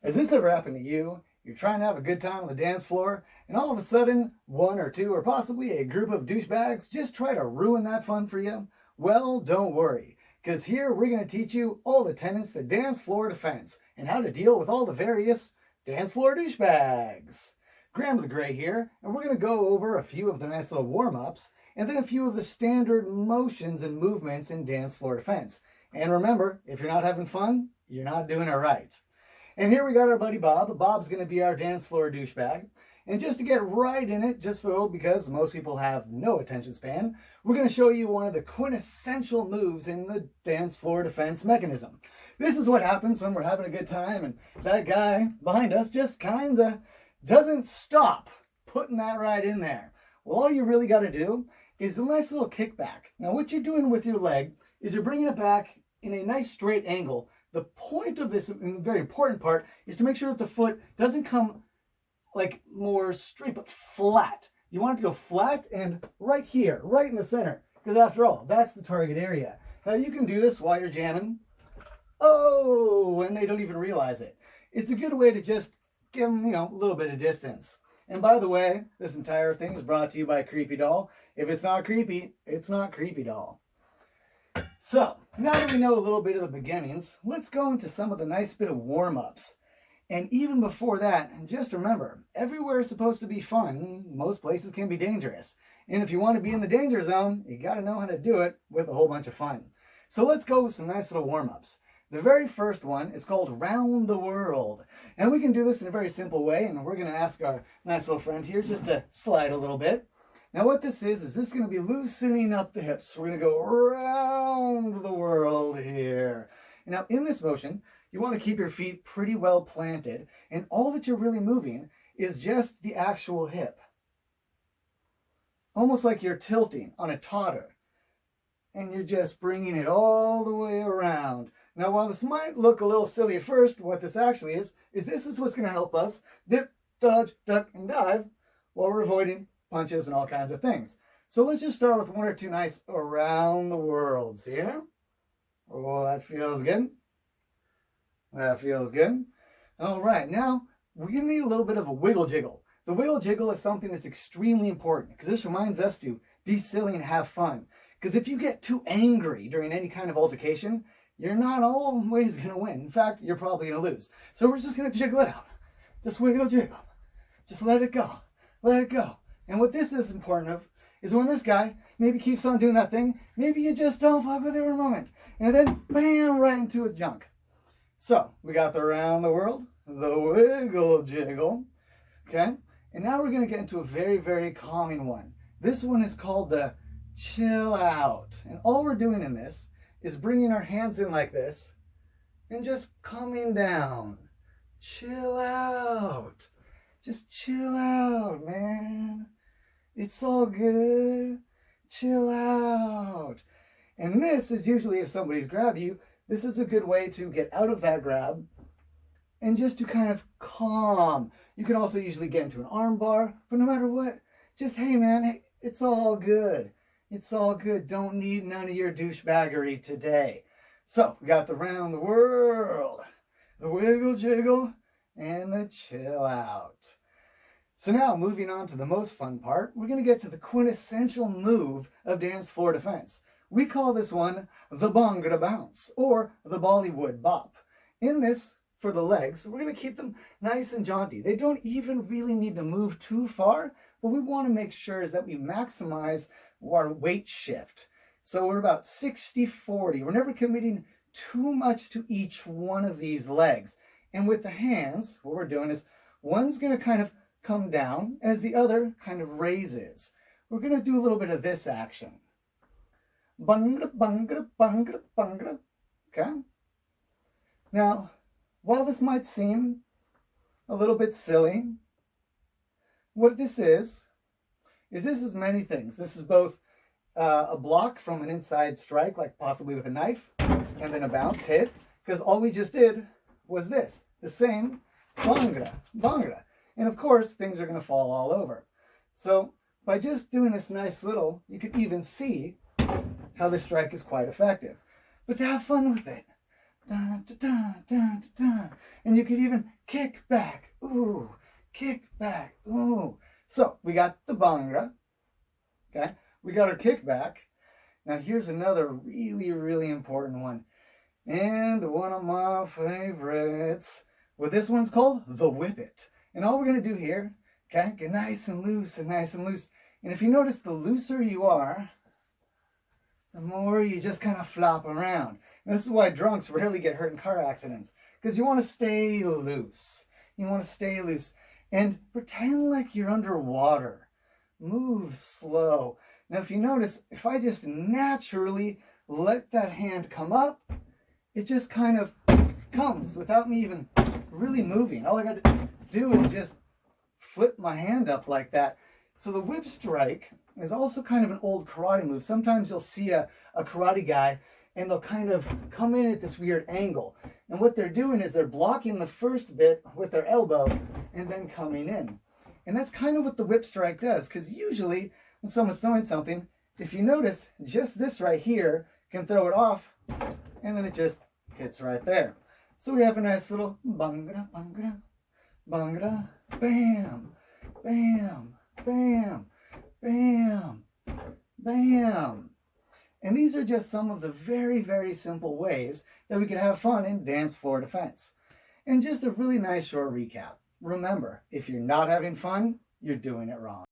Has this ever happened to you? You're trying to have a good time on the dance floor, and all of a sudden, one or two, or possibly a group of douchebags just try to ruin that fun for you? Well, don't worry, because here we're going to teach you all the tenets to dance floor defense and how to deal with all the various dance floor douchebags. Graham the Gray here, and we're going to go over a few of the nice little warm-ups and then a few of the standard motions and movements in dance floor defense. And remember, if you're not having fun, you're not doing it right. And here we got our buddy Bob. Bob's going to be our dance floor douchebag. And just to get right in it, because most people have no attention span, we're going to show you one of the quintessential moves in the dance floor defense mechanism. This is what happens when we're having a good time and that guy behind us just kind of doesn't stop putting that right in there. Well, all you really got to do is a nice little kickback. Now, what you're doing with your leg is you're bringing it back in a nice straight angle. The point of this, and the very important part, is to make sure that the foot doesn't come like more straight, but flat. You want it to go flat and right here, right in the center, because after all, that's the target area. Now you can do this while you're jamming. Oh, and they don't even realize it. It's a good way to just give them, a little bit of distance. And by the way, this entire thing is brought to you by Creepy Doll. If it's not creepy, it's not Creepy Doll. So, now that we know a little bit of the beginnings, let's go into some of the nice bit of warm-ups. And even before that, just remember, everywhere is supposed to be fun. Most places can be dangerous. And if you want to be in the danger zone, you got to know how to do it with a whole bunch of fun. So let's go with some nice little warm-ups. The very first one is called Round the World. And we can do this in a very simple way, and we're going to ask our nice little friend here just to slide a little bit. Now what this is this going to be loosening up the hips. We're going to go around the world here. Now in this motion, you want to keep your feet pretty well planted, and all that you're really moving is just the actual hip. Almost like you're tilting on a totter, and you're just bringing it all the way around. Now while this might look a little silly at first, what this actually is this is what's going to help us dip, dodge, duck, and dive while we're avoiding punches and all kinds of things. So let's just start with one or two nice around the worlds here. Oh, that feels good. That feels good. All right, now we're going to need a little bit of a wiggle jiggle. The wiggle jiggle is something that's extremely important because this reminds us to be silly and have fun. Because if you get too angry during any kind of altercation, you're not always going to win. In fact, you're probably going to lose. So we're just going to jiggle it out. Just wiggle jiggle. Just let it go. Let it go. And what this is important of is when this guy maybe keeps on doing that thing, maybe you just don't fuck with it for a moment. And then bam, right into his junk. So we got the around the world, the wiggle jiggle. Okay. And now we're going to get into a very, very calming one. This one is called the chill out. And all we're doing in this is bringing our hands in like this and just coming down. Chill out. Just chill out, man. It's all good. Chill out. And this is usually if somebody's grabbed you, this is a good way to get out of that grab and just to kind of calm. You can also usually get into an arm bar, but no matter what, just, hey man, hey, it's all good. It's all good. Don't need none of your douchebaggery today. So we got the round the world, the wiggle jiggle, and the chill out. So now moving on to the most fun part, we're going to get to the quintessential move of dance floor defense. We call this one the Bhangra bounce or the Bollywood bop. In this, for the legs, we're going to keep them nice and jaunty. They don't even really need to move too far, but we want to make sure is that we maximize our weight shift. So we're about 60-40. We're never committing too much to each one of these legs. And with the hands, what we're doing is one's going to kind of come down as the other kind of raises. We're going to do a little bit of this action. Bhangra, bhangra, bhangra, bhangra. Okay? Now, while this might seem a little bit silly, what this is this is many things. This is both a block from an inside strike, like possibly with a knife, and then a bounce hit, because all we just did was this, the same bhangra, bhangra. And of course, things are going to fall all over. So by just doing this nice little, you can even see how this strike is quite effective. But to have fun with it, da, da, da, da, da, da. And you could even kick back. Ooh, kick back. Ooh. So we got the bhangra. Okay, we got our kick back. Now here's another really, really important one. And one of my favorites. Well, this one's called the whippet. And all we're going to do here, okay, get nice and loose and nice and loose. And if you notice, the looser you are, the more you just kind of flop around. And this is why drunks rarely get hurt in car accidents, because you want to stay loose. You want to stay loose and pretend like you're underwater. Move slow. Now, if you notice, if I just naturally let that hand come up, it just kind of comes without me even really moving. All I got to do is just flip my hand up like that. So the whip strike is also kind of an old karate move. Sometimes you'll see a karate guy and they'll kind of come in at this weird angle. And what they're doing is they're blocking the first bit with their elbow and then coming in. And that's kind of what the whip strike does, because usually when someone's throwing something, if you notice, just this right here can throw it off, and then it just hits right there. So we have a nice little bhangra, bhangra, bhangra, bam, bam, bam, bam, bam. And these are just some of the very, very simple ways that we can have fun in dance floor defense. And just a really nice short recap. Remember, if you're not having fun, you're doing it wrong.